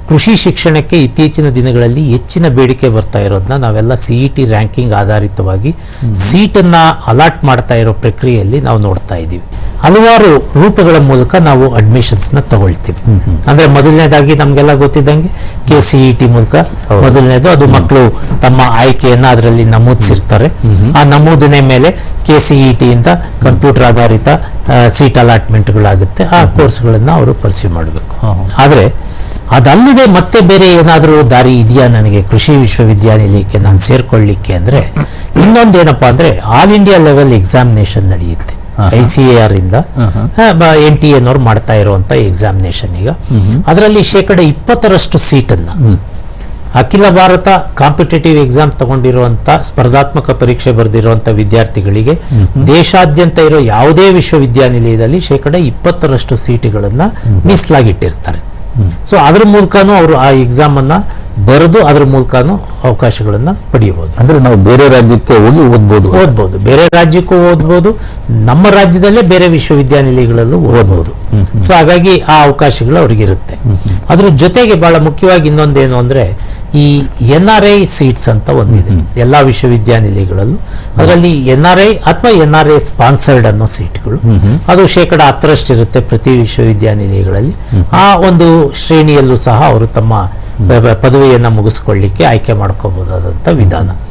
ಕೃಷಿ ಶಿಕ್ಷಣಕ್ಕೆ ಇತ್ತೀಚಿನ ದಿನಗಳಲ್ಲಿ ಹೆಚ್ಚಿನ ಬೇಡಿಕೆ ಬರ್ತಾ ಇರೋದನ್ನ ನಾವೆಲ್ಲ CET ರ್ಯಾಂಕಿಂಗ್ ಆಧಾರಿತವಾಗಿ ಸೀಟನ್ನು ಅಲಾಟ್ ಮಾಡ್ತಾ ಇರೋ ಪ್ರಕ್ರಿಯೆಯಲ್ಲಿ ನಾವು ನೋಡ್ತಾ ಇದ್ದೀವಿ. ಹಲವಾರು ರೂಪಗಳ ಮೂಲಕ ನಾವು ಅಡ್ಮಿಷನ್ಸ್ನ ತಗೊಳ್ತೀವಿ. ಅಂದರೆ ಮೊದಲನೇದಾಗಿ ನಮಗೆಲ್ಲ ಗೊತ್ತಿದ್ದಂಗೆ KCET ಮೂಲಕ ಮೊದಲನೇದು, ಅದು ಮಕ್ಕಳು ತಮ್ಮ ಆಯ್ಕೆಯನ್ನು ಅದರಲ್ಲಿ ನಮೂದಿಸಿರ್ತಾರೆ. ಆ ನಮೂದನೆ ಮೇಲೆ KCET ಇಂದ ಕಂಪ್ಯೂಟರ್ ಆಧಾರಿತ ಸೀಟ್ ಅಲಾಟ್ಮೆಂಟ್ಗಳಾಗುತ್ತೆ. ಆ ಕೋರ್ಸ್ಗಳನ್ನು ಅವರು ಪರ್ಸ್ಯೂ ಮಾಡಬೇಕು. ಆದರೆ ಅದಲ್ಲದೆ ಮತ್ತೆ ಬೇರೆ ಏನಾದರೂ ದಾರಿ ಇದೆಯಾ ನನಗೆ ಕೃಷಿ ವಿಶ್ವವಿದ್ಯಾನಿಲಯಕ್ಕೆ ನಾನು ಸೇರ್ಕೊಳ್ಳಿಕ್ಕೆ ಅಂದರೆ, ಇನ್ನೊಂದೇನಪ್ಪ ಅಂದರೆ ಆಲ್ ಇಂಡಿಯಾ ಲೆವೆಲ್ ಎಕ್ಸಾಮಿನೇಷನ್ ನಡೆಯುತ್ತೆ. ICAR ಇಂದ NTA ನವರು ಮಾಡ್ತಾ ಇರುವಂಥ ಎಕ್ಸಾಮಿನೇಷನ್. ಈಗ ಅದರಲ್ಲಿ 20% ಸೀಟನ್ನು ಅಖಿಲ ಭಾರತ ಕಾಂಪಿಟೇಟಿವ್ ಎಕ್ಸಾಮ್ ತಗೊಂಡಿರುವಂಥ ಸ್ಪರ್ಧಾತ್ಮಕ ಪರೀಕ್ಷೆ ಬರೆದಿರುವಂಥ ವಿದ್ಯಾರ್ಥಿಗಳಿಗೆ ದೇಶಾದ್ಯಂತ ಇರೋ ಯಾವುದೇ ವಿಶ್ವವಿದ್ಯಾನಿಲಯದಲ್ಲಿ 20% ಸೀಟುಗಳನ್ನು ಮೀಸಲಾಗಿಟ್ಟಿರ್ತಾರೆ. ಸೊ ಅದ್ರ ಮೂಲಕನೂ ಅವರು ಆ ಎಕ್ಸಾಮ್ ಅನ್ನ ಬರೆದು ಅದ್ರ ಮೂಲಕನೂ ಅವಕಾಶಗಳನ್ನ ಪಡೆಯಬಹುದು. ಅಂದ್ರೆ ನಾವು ಬೇರೆ ರಾಜ್ಯಕ್ಕೆ ಹೋಗಿ ಓದ್ಬೋದು, ಬೇರೆ ರಾಜ್ಯಕ್ಕೂ ಓದ್ಬೋದು, ನಮ್ಮ ರಾಜ್ಯದಲ್ಲೇ ಬೇರೆ ವಿಶ್ವವಿದ್ಯಾನಿಲಯಗಳಲ್ಲೂ ಓದ್ಬೋದು. ಸೊ ಹಾಗಾಗಿ ಆ ಅವಕಾಶಗಳು ಅವ್ರಿಗಿರುತ್ತೆ. ಅದ್ರ ಜೊತೆಗೆ ಬಹಳ ಮುಖ್ಯವಾಗಿ ಇನ್ನೊಂದೇನು ಅಂದ್ರೆ, ಈ NRI ಸೀಟ್ಸ್ ಅಂತ ಒಂದಿದೆ ಎಲ್ಲ ವಿಶ್ವವಿದ್ಯಾನಿಲಯಗಳಲ್ಲೂ. ಅದರಲ್ಲಿ NRI ಅಥವಾ NRI ಸ್ಪಾನ್ಸರ್ಡ್ ಅನ್ನೋ ಸೀಟ್ಗಳು, ಅದು 10% ಇರುತ್ತೆ ಪ್ರತಿ ವಿಶ್ವವಿದ್ಯಾನಿಲಯಗಳಲ್ಲಿ. ಆ ಒಂದು ಶ್ರೇಣಿಯಲ್ಲೂ ಸಹ ಅವರು ತಮ್ಮ ಪದವಿಯನ್ನು ಮುಗಿಸ್ಕೊಳ್ಳಿಕ್ಕೆ ಆಯ್ಕೆ ಮಾಡ್ಕೋಬಹುದಾದಂಥ ವಿಧಾನ.